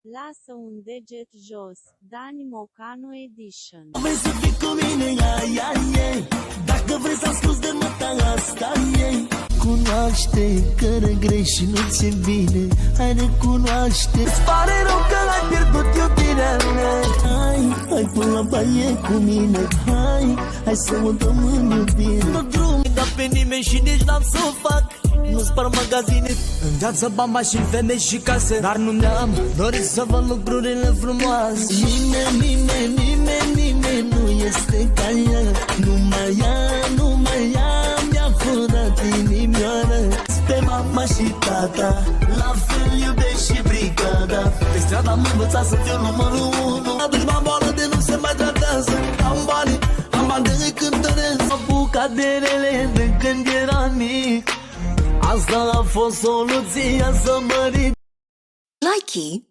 Lasă un deget jos, Dani Mocanu Edition. Vrei să fii cu mine, ai, dacă vrei să asculți de măta asta, ei. Cunoaște că regrești și nu ți-e bine, hai recunoaște. Îți pare rău că ai pierdut iubirea mea. Hai până la baie cu mine, hai să o dăm în iubire. Nu drum, da pe nimeni și nici n-am să o fac. Nu spar magazine, în viață bani, mașini, femei și case, dar nu mi-am dorit să văd lucrurile frumoase. Nimeni nu este ca ea. Numai ea mi-a furat inimioară. Pe mama și tata, la fel iubești și brigada. Pe stradă am învățat să fiu numărul 1. Atunci m-am boală de nu se mai tratează. Am bani de cântăresc. M-am bucat de rele de când eram mic. Asta a fost soluția să mă ridic. Likey